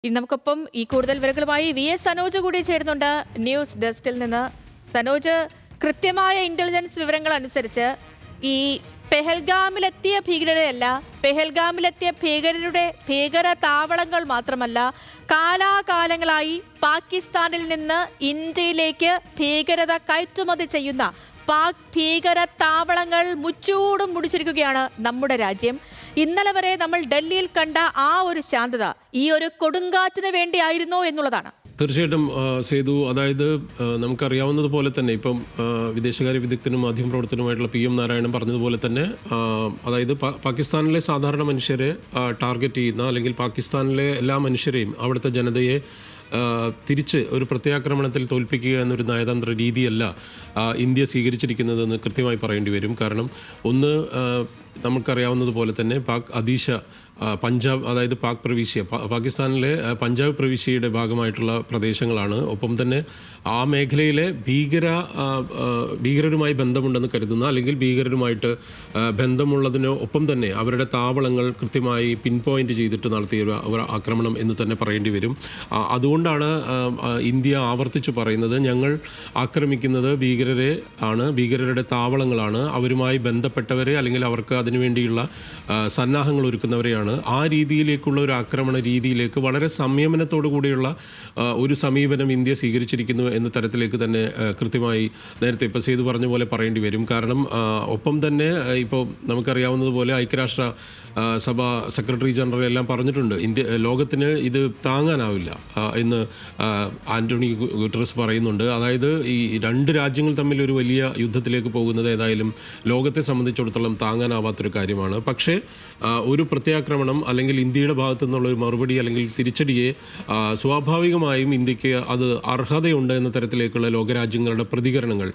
ഇന്ന് നമുക്കൊപ്പം ഈ കൂടുതൽ വിവരങ്ങളുമായി വി.എസ്. സനോജ് കൂടി ചേരുന്നുണ്ട് ന്യൂസ് ഡെസ്കിൽ നിന്ന്. സനോജ്, കൃത്യമായ ഇന്റലിജൻസ് വിവരങ്ങൾ അനുസരിച്ച് ഈ പെഹൽഗാമിലെത്തിയ ഭീകരരെയല്ല, പെഹൽഗാമിലെത്തിയ ഭീകര താവളങ്ങൾ മാത്രമല്ല, കാലാകാലങ്ങളായി പാകിസ്ഥാനിൽ നിന്ന് ഇന്ത്യയിലേക്ക് ഭീകരത കയറ്റുമതി ചെയ്യുന്ന പാക് ഭീകര താവളങ്ങൾ മുച്ചൂടും മുടിച്ചിരിക്കുകയാണ് നമ്മുടെ രാജ്യം. ഇന്നലെ വരെ നമ്മൾ ഡൽഹിയിൽ കണ്ട ആ ഒരു ശാന്തത ഈ ഒരു കൊടുങ്കാറ്റിന് വേണ്ടിയായിരുന്നോ എന്നുള്ളതാണ്. തീർച്ചയായിട്ടും സേതു, അതായത് നമുക്കറിയാവുന്നതുപോലെ തന്നെ ഇപ്പം വിദേശകാര്യ വിദഗ്ധനും മാധ്യമപ്രവർത്തനവുമായിട്ടുള്ള PM നാരായണൻ പറഞ്ഞതുപോലെ തന്നെ അതായത് പാകിസ്ഥാനിലെ സാധാരണ മനുഷ്യരെ ടാർഗറ്റ് ചെയ്യുന്ന, അല്ലെങ്കിൽ പാകിസ്ഥാനിലെ എല്ലാ മനുഷ്യരെയും അവിടുത്തെ ജനതയെ തിരിച്ച് ഒരു പ്രത്യാക്രമണത്തിൽ തോൽപ്പിക്കുക എന്നൊരു നയതന്ത്ര രീതിയല്ല ഇന്ത്യ സ്വീകരിച്ചിരിക്കുന്നതെന്ന് കൃത്യമായി പറയേണ്ടി വരും. കാരണം ഒന്ന്, നമുക്കറിയാവുന്നതുപോലെ തന്നെ പാക് അദീശ പഞ്ചാബ്, അതായത് പാക് പ്രവിശ്യ, പാകിസ്ഥാനിലെ പഞ്ചാബ് പ്രവിശ്യയുടെ ഭാഗമായിട്ടുള്ള പ്രദേശങ്ങളാണ്. ഒപ്പം തന്നെ ആ മേഖലയിലെ ഭീകരരുമായി ബന്ധമുണ്ടെന്ന് കരുതുന്ന, അല്ലെങ്കിൽ ഭീകരരുമായിട്ട് ബന്ധമുള്ളതിന് ഒപ്പം തന്നെ അവരുടെ താവളങ്ങൾ കൃത്യമായി പിൻ പോയിന്റ് ചെയ്തിട്ട് നടത്തിയ ഒരു ആക്രമണം എന്ന് തന്നെ പറയേണ്ടി വരും. അതുകൊണ്ടാണ് ഇന്ത്യ ആവർത്തിച്ചു പറയുന്നത്, ഞങ്ങൾ ആക്രമിക്കുന്നത് ഭീകരരെ ആണ്, ഭീകരരുടെ താവളങ്ങളാണ്, അവരുമായി ബന്ധപ്പെട്ടവരെ അല്ലെങ്കിൽ അവർക്ക് അതിനുവേണ്ടിയുള്ള സന്നാഹങ്ങൾ ഒരുക്കുന്നവരെയാണ്. ആ രീതിയിലേക്കുള്ള ഒരു ആക്രമണ രീതിയിലേക്ക് വളരെ സംയമനത്തോടു കൂടിയുള്ള ഒരു സമീപനം ഇന്ത്യ സ്വീകരിച്ചിരിക്കുന്നു എന്ന തരത്തിലേക്ക് തന്നെ കൃത്യമായി നേരത്തെ ഇപ്പോൾ സേതു പറഞ്ഞ പോലെ പറയേണ്ടി വരും. കാരണം ഒപ്പം തന്നെ ഇപ്പോൾ നമുക്കറിയാവുന്നതുപോലെ ഐക്യരാഷ്ട്ര സഭ സെക്രട്ടറി ജനറൽ എല്ലാം പറഞ്ഞിട്ടുണ്ട്, ലോകത്തിന് ഇത് താങ്ങാനാവില്ല എന്ന് ആന്റണി ഗുട്ടറസ് പറയുന്നുണ്ട്. അതായത് ഈ രണ്ട് രാജ്യങ്ങൾ തമ്മിൽ ഒരു വലിയ യുദ്ധത്തിലേക്ക് പോകുന്നത് ഏതായാലും ലോകത്തെ സംബന്ധിച്ചിടത്തോളം താങ്ങാനാവാത്തൊരു കാര്യമാണ്. പക്ഷേ ഒരു പ്രത്യാക്രമണം അല്ലെങ്കിൽ ഇന്ത്യയുടെ ഭാഗത്തു നിന്നുള്ള ഒരു മറുപടി അല്ലെങ്കിൽ തിരിച്ചടിയെ സ്വാഭാവികമായും ഇന്ത്യക്ക് അത് അർഹതയുണ്ട് എന്ന തരത്തിലേക്കുള്ള ലോകരാജ്യങ്ങളുടെ പ്രതികരണങ്ങൾ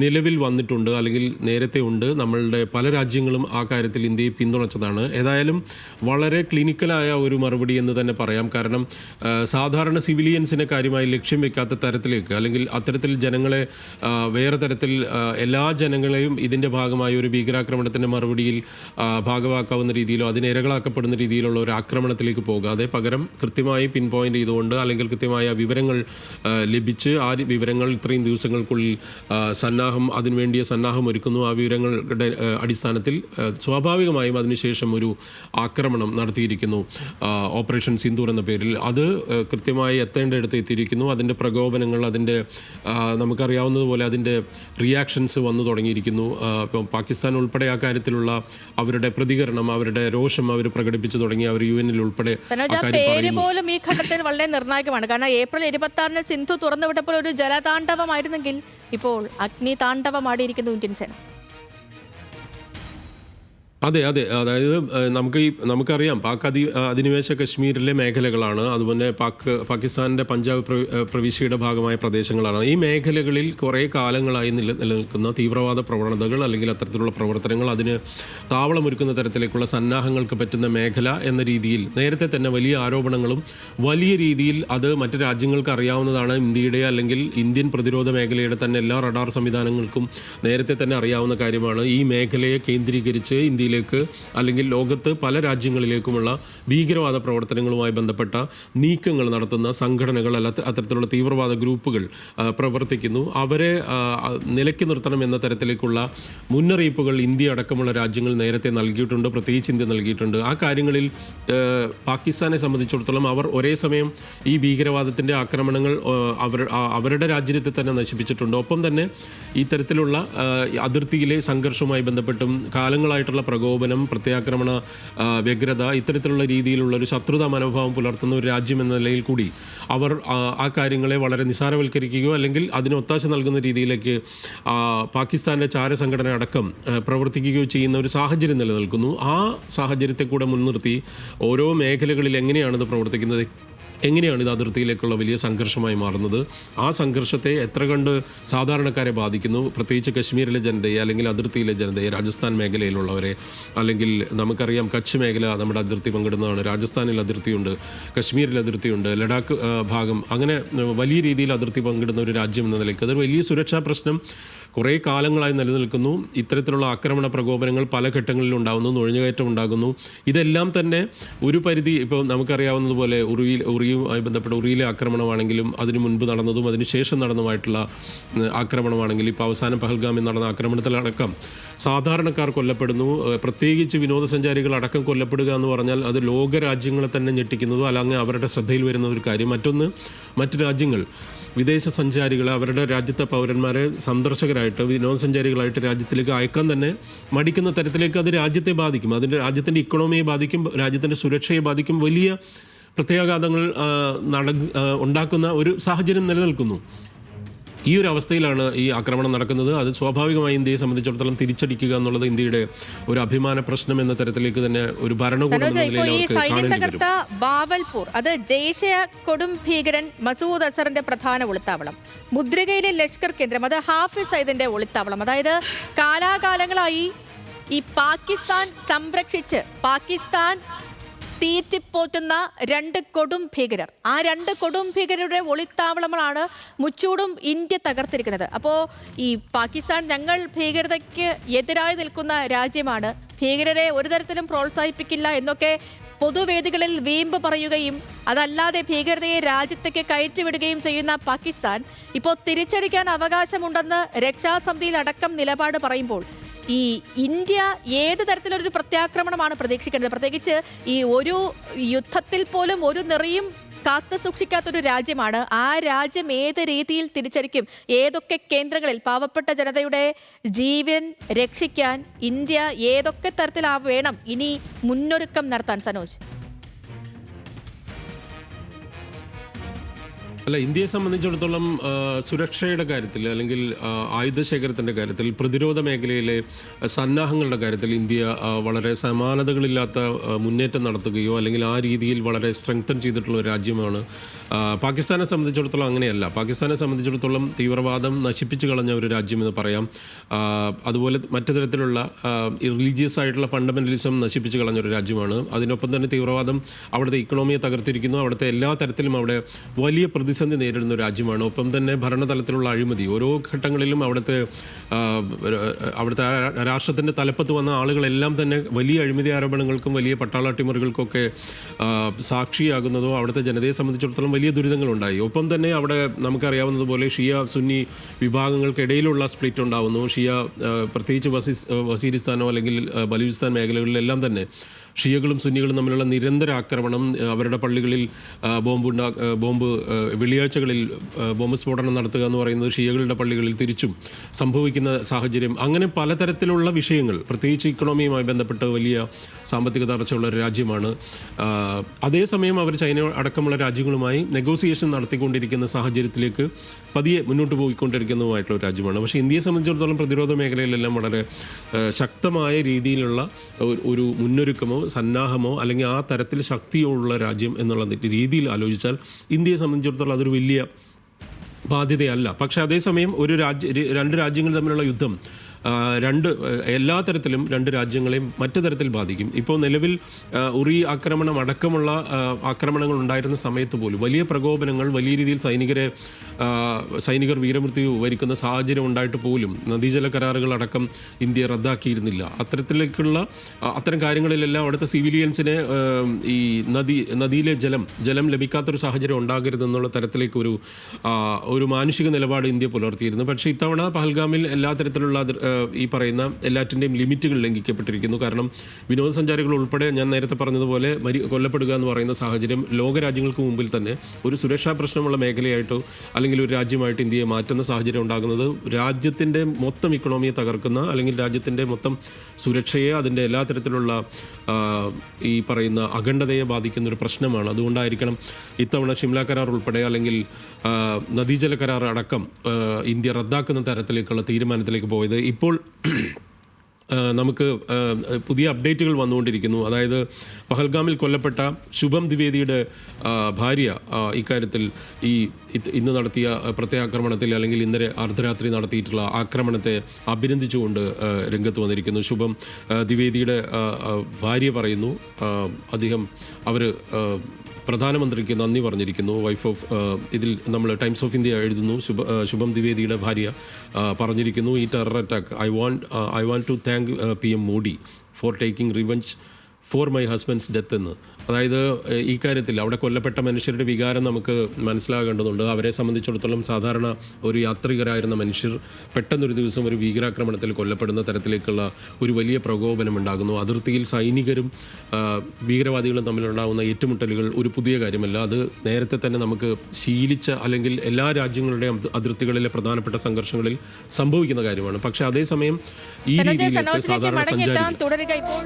നിലവിൽ വന്നിട്ടുണ്ട്, അല്ലെങ്കിൽ നേരത്തെ ഉണ്ട്. നമ്മളുടെ പല രാജ്യങ്ങളും ആ കാര്യത്തിൽ ഇന്ത്യയെ പിന്തുണച്ചതാണ്. ഏതായാലും വളരെ ക്ലിനിക്കലായ ഒരു മറുപടി എന്ന് തന്നെ പറയാം. കാരണം സാധാരണ സിവിലിയൻസിനെ കാര്യമായി ലക്ഷ്യം വെക്കാത്ത തരത്തിലേക്ക്, അല്ലെങ്കിൽ അത്തരത്തിൽ ജനങ്ങളെ വേറെ തരത്തിൽ എല്ലാ ജനങ്ങളെയും ഇതിൻ്റെ ഭാഗമായ ഒരു ഭീകരാക്രമണത്തിൻ്റെ മറുപടിയിൽ ഭാഗമാക്കാവുന്ന രീതിയിലോ അതിനെ ഇരകളാക്കപ്പെടുന്ന രീതിയിലുള്ള ഒരു ആക്രമണത്തിലേക്ക് പോകാതെ പകരം കൃത്യമായി പിൻ പോയിന്റ് ചെയ്തുകൊണ്ട്, അല്ലെങ്കിൽ കൃത്യമായ വിവരങ്ങൾ ലഭിച്ച് ആ വിവരങ്ങൾ ഇത്രയും ദിവസങ്ങൾക്കുള്ളിൽ അതിനുവേണ്ടിയ സന്നാഹം ഒരുക്കുന്നു. ആ വിവരങ്ങളുടെ അടിസ്ഥാനത്തിൽ സ്വാഭാവികമായും അതിനുശേഷം ഒരു ആക്രമണം നടത്തിയിരിക്കുന്നു, ഓപ്പറേഷൻ സിന്ദൂർ എന്ന പേരിൽ. അത് കൃത്യമായി എത്തേണ്ടയിടത്ത് എത്തിയിരിക്കുന്നു. അതിൻ്റെ പ്രകോപനങ്ങൾ, അതിൻ്റെ നമുക്കറിയാവുന്നതുപോലെ അതിൻ്റെ റിയാക്ഷൻസ് വന്നു തുടങ്ങിയിരിക്കുന്നു. ഇപ്പം പാകിസ്ഥാൻ ഉൾപ്പെടെ ആ കാര്യത്തിലുള്ള അവരുടെ പ്രതികരണം, അവരുടെ രോഷം അവർ പ്രകടിപ്പിച്ചു തുടങ്ങി. അവർ UN ഉൾപ്പെടെ പോലും ഈ ഘട്ടത്തിൽ വളരെ നിർണായകമാണ്. കാരണം April 26 സിന്ധു തുറന്നുവിട്ടപ്പോൾ ഒരു ജലതാണ്ഡവമായിരുന്നെങ്കിൽ ഇപ്പോൾ അഗ്നി താണ്ഡവമാടിയിരിക്കുന്നു ഇന്ത്യൻ സേന. അതെ, അതായത് നമുക്കറിയാം പാക് അധിനിവേശ കശ്മീരിലെ മേഖലകളാണ്, അതുപോലെ പാകിസ്ഥാനിൻ്റെ പഞ്ചാബ് പ്രവിശ്യയുടെ ഭാഗമായ പ്രദേശങ്ങളാണ്. ഈ മേഖലകളിൽ കുറേ കാലങ്ങളായി നിലനിൽക്കുന്ന തീവ്രവാദ പ്രവണതകൾ, അല്ലെങ്കിൽ അത്തരത്തിലുള്ള പ്രവർത്തനങ്ങൾ, അതിന് താവളമൊരുക്കുന്ന തരത്തിലേക്കുള്ള സന്നാഹങ്ങൾക്ക് പറ്റുന്ന മേഖല എന്ന രീതിയിൽ നേരത്തെ തന്നെ വലിയ ആരോപണങ്ങളും വലിയ രീതിയിൽ അത് മറ്റ് രാജ്യങ്ങൾക്ക് അറിയാവുന്നതാണ്. ഇന്ത്യയുടെ അല്ലെങ്കിൽ ഇന്ത്യൻ പ്രതിരോധ മേഖലയുടെ തന്നെ എല്ലാ റഡാർ സംവിധാനങ്ങൾക്കും നേരത്തെ തന്നെ അറിയാവുന്ന കാര്യമാണ്. ഈ മേഖലയെ കേന്ദ്രീകരിച്ച് ഇന്ത്യയിലേക്ക് അല്ലെങ്കിൽ ലോകത്ത് പല രാജ്യങ്ങളിലേക്കുമുള്ള ഭീകരവാദ പ്രവർത്തനങ്ങളുമായി ബന്ധപ്പെട്ട നീക്കങ്ങൾ നടത്തുന്ന സംഘടനകൾ, അത്തരത്തിലുള്ള തീവ്രവാദ ഗ്രൂപ്പുകൾ പ്രവർത്തിക്കുന്നു. അവരെ നിലയ്ക്ക് നിർത്തണം എന്ന തരത്തിലേക്കുള്ള മുന്നറിയിപ്പുകൾ ഇന്ത്യ അടക്കമുള്ള രാജ്യങ്ങൾ നേരത്തെ നൽകിയിട്ടുണ്ട്, പ്രത്യേകിച്ച് ഇന്ത്യ നൽകിയിട്ടുണ്ട്. ആ കാര്യങ്ങളിൽ പാകിസ്ഥാനെ സംബന്ധിച്ചിടത്തോളം അവർ ഒരേ സമയം ഈ ഭീകരവാദത്തിൻ്റെ ആക്രമണങ്ങൾ അവരുടെ രാജ്യത്തെ തന്നെ നശിപ്പിച്ചിട്ടുണ്ട്. ഒപ്പം തന്നെ ഇത്തരത്തിലുള്ള അതിർത്തിയിലെ സംഘർഷവുമായി ബന്ധപ്പെട്ടും കാലങ്ങളായിട്ടുള്ള പ്രകോപനം, പ്രത്യാക്രമണ വ്യഗ്രത, ഇത്തരത്തിലുള്ള രീതിയിലുള്ള ഒരു ശത്രുതാ മനോഭാവം പുലർത്തുന്ന ഒരു രാജ്യം എന്ന നിലയിൽ കൂടി അവർ ആ കാര്യങ്ങളെ വളരെ നിസ്സാരവൽക്കരിക്കുകയോ അല്ലെങ്കിൽ അതിന് ഒത്താശ നൽകുന്ന രീതിയിലേക്ക് പാകിസ്ഥാൻ്റെ ചാരസംഘടന അടക്കം പ്രവർത്തിക്കുകയോ ചെയ്യുന്ന ഒരു സാഹചര്യം നിലനിൽക്കുന്നു. ആ സാഹചര്യത്തെ കൂടെ മുൻനിർത്തി ഓരോ മേഖലകളിൽ എങ്ങനെയാണിത് പ്രവർത്തിക്കുന്നത്, എങ്ങനെയാണ് ഇത് അതിർത്തിയിലേക്കുള്ള വലിയ സംഘർഷമായി മാറുന്നത്, ആ സംഘർഷത്തെ എത്ര കണ്ട് സാധാരണക്കാരെ ബാധിക്കുന്നു, പ്രത്യേകിച്ച് കശ്മീരിലെ ജനതയെ അല്ലെങ്കിൽ അതിർത്തിയിലെ ജനതയെ, രാജസ്ഥാൻ മേഖലയിലുള്ളവരെ, അല്ലെങ്കിൽ നമുക്കറിയാം കച്ച് മേഖല നമ്മുടെ അതിർത്തി പങ്കിടുന്നതാണ്, രാജസ്ഥാനിൽ അതിർത്തിയുണ്ട്, കശ്മീരിൽ അതിർത്തിയുണ്ട്, ലഡാക്ക് ഭാഗം, അങ്ങനെ വലിയ രീതിയിൽ അതിർത്തി പങ്കിടുന്ന ഒരു രാജ്യം എന്ന നിലയ്ക്ക് അതൊരു വലിയ സുരക്ഷാ പ്രശ്നം കുറേ കാലങ്ങളായി നിലനിൽക്കുന്നു. ഇത്തരത്തിലുള്ള ആക്രമണ പ്രകോപനങ്ങൾ പല ഘട്ടങ്ങളിൽ ഉണ്ടാകുന്നു, നുഴഞ്ഞുകയറ്റം ഉണ്ടാകുന്നു. ഇതെല്ലാം തന്നെ ഒരു പരിധി, ഇപ്പോൾ നമുക്കറിയാവുന്നതുപോലെ ഉറിയുമായി ബന്ധപ്പെട്ട ഉറിയിലെ ആക്രമണമാണെങ്കിലും അതിനു മുൻപ് നടന്നതും അതിനുശേഷം നടന്നതുമായിട്ടുള്ള ആക്രമണമാണെങ്കിലും ഇപ്പോൾ അവസാനം പഹൽഗാമിൽ നടന്ന ആക്രമണത്തിലടക്കം സാധാരണക്കാർ കൊല്ലപ്പെടുന്നു. പ്രത്യേകിച്ച് വിനോദസഞ്ചാരികൾ അടക്കം കൊല്ലപ്പെടുക എന്ന് പറഞ്ഞാൽ അത് ലോകരാജ്യങ്ങളെ തന്നെ ഞെട്ടിക്കുന്നതോ അല്ലെങ്കിൽ അവരുടെ ശ്രദ്ധയിൽ വരുന്ന ഒരു കാര്യം. മറ്റൊന്ന്, മറ്റു രാജ്യങ്ങൾ വിദേശ സഞ്ചാരികളെ, അവരുടെ രാജ്യത്തെ പൗരന്മാരെ സന്ദർശകരായിട്ട് വിനോദസഞ്ചാരികളായിട്ട് രാജ്യത്തിലേക്ക് അയക്കാൻ തന്നെ മടിക്കുന്ന തരത്തിലേക്ക് അത് രാജ്യത്തെ ബാധിക്കും. അതിൻ്റെ രാജ്യത്തിൻ്റെ ഇക്കണോമിയെ ബാധിക്കും, രാജ്യത്തിൻ്റെ സുരക്ഷയെ ബാധിക്കും, വലിയ പ്രത്യാഘാതങ്ങൾ ഉണ്ടാക്കുന്ന ഒരു സാഹചര്യം നിലനിൽക്കുന്നു. ഈ ഒരു അവസ്ഥയിലാണ് ഈ ആക്രമണം നടക്കുന്നത്. അത് സ്വാഭാവികമായി ഇന്ത്യയെ സംബന്ധിച്ചിടത്തോളം തിരിച്ചടിക്കുക എന്നുള്ളത് ഇന്ത്യയുടെ ഒരു അഭിമാന പ്രശ്നം എന്ന തരത്തിലേക്ക് തന്നെ ഒരു ഭരണകൂടം തകർത്ത ബാവൽപൂർ, അത് ജെയ്ഷെ കൊടും ഭീകരൻ മസൂദ് അസറിന്റെ പ്രധാന ഒളിത്താവളം, മുദ്രികയിലെ ലഷ്കർ കേന്ദ്രം, അത് ഹാഫിസ് സയ്യിദിന്റെ ഒളിത്താവളം. അതായത് കാലാകാലങ്ങളായി ഈ പാകിസ്ഥാൻ സംരക്ഷിച്ച് പാകിസ്ഥാൻ തീറ്റിപ്പോറ്റുന്ന രണ്ട് കൊടും ഭീകരർ, ആ രണ്ട് കൊടും ഭീകരരുടെ ഒളിത്താവളങ്ങളാണ് മുച്ചൂടും ഇന്ത്യ തകർത്തിരിക്കുന്നത്. അപ്പോൾ ഈ പാകിസ്ഥാൻ ഞങ്ങൾ ഭീകരതയ്ക്ക് എതിരായി നിൽക്കുന്ന രാജ്യമാണ്, ഭീകരരെ ഒരു തരത്തിലും പ്രോത്സാഹിപ്പിക്കില്ല എന്നൊക്കെ പൊതുവേദികളിൽ വീമ്പ് പറയുകയും അതല്ലാതെ ഭീകരതയെ രാജ്യത്തേക്ക് കയറ്റിവിടുകയും ചെയ്യുന്ന പാകിസ്ഥാൻ ഇപ്പോൾ തിരിച്ചടിക്കാൻ അവകാശമുണ്ടെന്ന് രക്ഷാസമിതിയിൽ അടക്കം നിലപാട് പറയുമ്പോൾ ഈ ഇന്ത്യ ഏത് തരത്തിലൊരു പ്രത്യാക്രമണമാണ് പ്രതീക്ഷിക്കേണ്ടത്? പ്രത്യേകിച്ച് ഈ ഒരു യുദ്ധത്തിൽ പോലും ഒരു നെറിയും കാത്തു സൂക്ഷിക്കാത്തൊരു രാജ്യമാണ്. ആ രാജ്യം ഏത് രീതിയിൽ തിരിച്ചടിക്കും? ഏതൊക്കെ കേന്ദ്രങ്ങളിൽ പാവപ്പെട്ട ജനതയുടെ ജീവൻ രക്ഷിക്കാൻ ഇന്ത്യ ഏതൊക്കെ തരത്തിൽ വേണം ഇനി മുന്നൊരുക്കം നടത്താൻ? സനോജ്, അല്ല, ഇന്ത്യയെ സംബന്ധിച്ചിടത്തോളം സുരക്ഷയുടെ കാര്യത്തിൽ അല്ലെങ്കിൽ ആയുധശേഖരത്തിൻ്റെ കാര്യത്തിൽ, പ്രതിരോധ മേഖലയിലെ സന്നാഹങ്ങളുടെ കാര്യത്തിൽ ഇന്ത്യ വളരെ സമാനതകളില്ലാത്ത മുന്നേറ്റം നടത്തുകയോ അല്ലെങ്കിൽ ആ രീതിയിൽ വളരെ സ്ട്രെങ്തൻ ചെയ്തിട്ടുള്ള ഒരു രാജ്യമാണ്. പാകിസ്ഥാനെ സംബന്ധിച്ചിടത്തോളം അങ്ങനെയല്ല. പാകിസ്ഥാനെ സംബന്ധിച്ചിടത്തോളം തീവ്രവാദം നശിപ്പിച്ചു കളഞ്ഞ ഒരു രാജ്യമെന്ന് പറയാം. അതുപോലെ മറ്റു തരത്തിലുള്ള റിലീജിയസ് ആയിട്ടുള്ള ഫണ്ടമെൻ്റലിസം നശിപ്പിച്ചു കളഞ്ഞൊരു രാജ്യമാണ്. അതിനൊപ്പം തന്നെ തീവ്രവാദം അവിടുത്തെ ഇക്കണോമിയെ തകർത്തിരിക്കുന്നു. അവിടുത്തെ എല്ലാ തരത്തിലും അവിടെ വലിയ പ്രതിസന്ധി നേരിടുന്ന രാജ്യമാണ്. ഒപ്പം തന്നെ ഭരണതലത്തിലുള്ള അഴിമതി ഓരോ ഘട്ടങ്ങളിലും അവിടുത്തെ രാഷ്ട്രത്തിൻ്റെ തലപ്പത്ത് വന്ന ആളുകളെല്ലാം തന്നെ വലിയ അഴിമതി ആരോപണങ്ങൾക്കും വലിയ പട്ടാള അട്ടിമറികൾക്കൊക്കെ സാക്ഷിയാകുന്നതോ അവിടുത്തെ ജനതയെ സംബന്ധിച്ചിടത്തോളം വലിയ ദുരിതങ്ങളുണ്ടായി. ഒപ്പം തന്നെ അവിടെ നമുക്കറിയാവുന്നതുപോലെ ഷിയ സുന്നി വിഭാഗങ്ങൾക്കിടയിലുള്ള സ്പ്ലിറ്റ് ഉണ്ടാകുന്നു. ഷിയ പ്രത്യേകിച്ച് വസീരിസ്ഥാനോ അല്ലെങ്കിൽ ബലൂചിസ്ഥാൻ മേഖലകളിലെല്ലാം തന്നെ ഷിയകളും സുന്നികളും തമ്മിലുള്ള നിരന്തര ആക്രമണം, അവരുടെ പള്ളികളിൽ ബോംബ് വെള്ളിയാഴ്ചകളിൽ ബോംബ് സ്ഫോടനം നടത്തുക എന്ന് പറയുന്നത് ഷിയകളുടെ പള്ളികളിൽ തിരിച്ചും സംഭവിക്കുന്ന സാഹചര്യം, അങ്ങനെ പലതരത്തിലുള്ള വിഷയങ്ങൾ, പ്രത്യേകിച്ച് ഇക്കണോമിയുമായി ബന്ധപ്പെട്ട് വലിയ സാമ്പത്തിക തകർച്ചയുള്ള ഒരു രാജ്യമാണ്. അതേസമയം അവർ ചൈന അടക്കമുള്ള രാജ്യങ്ങളുമായി നെഗോസിയേഷൻ നടത്തിക്കൊണ്ടിരിക്കുന്ന സാഹചര്യത്തിലേക്ക് പതിയെ മുന്നോട്ട് പോയിക്കൊണ്ടിരിക്കുന്നതുമായിട്ടുള്ള ഒരു രാജ്യമാണ്. പക്ഷേ ഇന്ത്യയെ സംബന്ധിച്ചിടത്തോളം പ്രതിരോധ മേഖലയിലെല്ലാം വളരെ ശക്തമായ രീതിയിലുള്ള ഒരു മുന്നൊരുക്കമോ സന്നാഹമോ അല്ലെങ്കിൽ ആ തരത്തിൽ ശക്തിയുള്ള രാജ്യം എന്നുള്ള രീതിയിൽ ആലോചിച്ചാൽ ഇന്ത്യയെ സംബന്ധിച്ചിടത്തോളം അതൊരു വലിയ ബാധ്യതയല്ല. പക്ഷേ അതേസമയം രണ്ട് രാജ്യങ്ങൾ തമ്മിലുള്ള യുദ്ധം എല്ലാ തരത്തിലും രണ്ട് രാജ്യങ്ങളെയും മറ്റു തരത്തിൽ ബാധിക്കും. ഇപ്പോൾ നിലവിൽ ഉറി ആക്രമണം അടക്കമുള്ള ആക്രമണങ്ങൾ ഉണ്ടായിരുന്ന സമയത്ത് പോലും വലിയ പ്രകോപനങ്ങൾ, വലിയ രീതിയിൽ സൈനികർ വീരമൃത്യു വരിക്കുന്ന സാഹചര്യം ഉണ്ടായിട്ട് പോലും നദീജല കരാറുകൾ അടക്കം ഇന്ത്യ റദ്ദാക്കിയിരുന്നില്ല. അത്തരം കാര്യങ്ങളിലെല്ലാം അവിടുത്തെ സിവിലിയൻസിനെ ഈ നദിയിലെ ജലം ലഭിക്കാത്തൊരു സാഹചര്യം ഉണ്ടാകരുതെന്നുള്ള തരത്തിലേക്ക് ഒരു മാനുഷിക നിലപാട് ഇന്ത്യ പുലർത്തിയിരുന്നു. പക്ഷേ ഇത്തവണ പഹൽഗാമിൽ എല്ലാ തരത്തിലുള്ള ഈ പറയുന്ന എല്ലാറ്റിൻ്റെയും ലിമിറ്റുകൾ ലംഘിക്കപ്പെട്ടിരിക്കുന്നു. കാരണം വിനോദസഞ്ചാരികൾ ഉൾപ്പെടെ ഞാൻ നേരത്തെ പറഞ്ഞതുപോലെ കൊല്ലപ്പെടുക എന്ന് പറയുന്ന സാഹചര്യം ലോകരാജ്യങ്ങൾക്ക് മുമ്പിൽ തന്നെ ഒരു സുരക്ഷാ പ്രശ്നമുള്ള മേഖലയായിട്ടോ അല്ലെങ്കിൽ ഒരു രാജ്യമായിട്ട് ഇന്ത്യയെ മാറ്റുന്ന സാഹചര്യം ഉണ്ടാകുന്നത് രാജ്യത്തിൻ്റെ മൊത്തം ഇക്കണോമിയെ തകർക്കുന്ന അല്ലെങ്കിൽ രാജ്യത്തിൻ്റെ മൊത്തം സുരക്ഷയെ, അതിൻ്റെ എല്ലാ തരത്തിലുള്ള ഈ പറയുന്ന അഖണ്ഡതയെ ബാധിക്കുന്ന ഒരു പ്രശ്നമാണ്. അതുകൊണ്ടായിരിക്കണം ഇത്തവണ ഷിംല കരാർ ഉൾപ്പെടെ അല്ലെങ്കിൽ നദീജല കരാർ അടക്കം ഇന്ത്യ റദ്ദാക്കുന്ന തരത്തിലേക്കുള്ള തീരുമാനത്തിലേക്ക് പോയത്. ഇപ്പോൾ നമുക്ക് പുതിയ അപ്ഡേറ്റുകൾ വന്നുകൊണ്ടിരിക്കുന്നു. അതായത് പഹൽഗാമിൽ കൊല്ലപ്പെട്ട ശുഭം ദ്വിവേദിയുടെ ഭാര്യ ഇക്കാര്യത്തിൽ ഇന്ന് നടത്തിയ പ്രത്യാക്രമണത്തിൽ അല്ലെങ്കിൽ ഇന്നലെ അർദ്ധരാത്രി നടത്തിയിട്ടുള്ള ആക്രമണത്തെ അഭിനന്ദിച്ചുകൊണ്ട് രംഗത്ത് വന്നിരിക്കുന്നു. ശുഭം ദ്വിവേദിയുടെ ഭാര്യ പറയുന്നു, അവർ പ്രധാനമന്ത്രിക്ക് നന്ദി പറഞ്ഞിരിക്കുന്നു. വൈഫ് ഓഫ് ഇതിൽ നമ്മൾ ടൈംസ് ഓഫ് ഇന്ത്യ എഴുതുന്നു, ശുഭം ദ്വിവേദിയുടെ ഭാര്യ പറഞ്ഞിരിക്കുന്നു, ഈ terror attack I want to thank PM Modi for taking revenge for my husband's death എന്ന്. അതായത് ഈ കാര്യത്തിൽ അവിടെ കൊല്ലപ്പെട്ട മനുഷ്യരുടെ വികാരം നമുക്ക് മനസ്സിലാകേണ്ടതുണ്ട്. അവരെ സംബന്ധിച്ചിടത്തോളം സാധാരണ ഒരു യാത്രികരായിരുന്ന മനുഷ്യർ പെട്ടെന്നൊരു ദിവസം ഒരു ഭീകരാക്രമണത്തിൽ കൊല്ലപ്പെടുന്ന തരത്തിലേക്കുള്ള ഒരു വലിയ പ്രകോപനം ഉണ്ടാകുന്നു. അതിർത്തിയിൽ സൈനികരും ഭീകരവാദികളും തമ്മിലുണ്ടാകുന്ന ഏറ്റുമുട്ടലുകൾ ഒരു പുതിയ കാര്യമല്ല. അത് നേരത്തെ തന്നെ നമുക്ക് ശീലിച്ച അല്ലെങ്കിൽ എല്ലാ രാജ്യങ്ങളുടെയും അതിർത്തികളിലെ പ്രധാനപ്പെട്ട സംഘർഷങ്ങളിൽ സംഭവിക്കുന്ന കാര്യമാണ്. പക്ഷേ അതേസമയം ഈ രീതിയിലേക്ക് സാധാരണ സഞ്ചാരികൾ തുടരുക ഇപ്പോൾ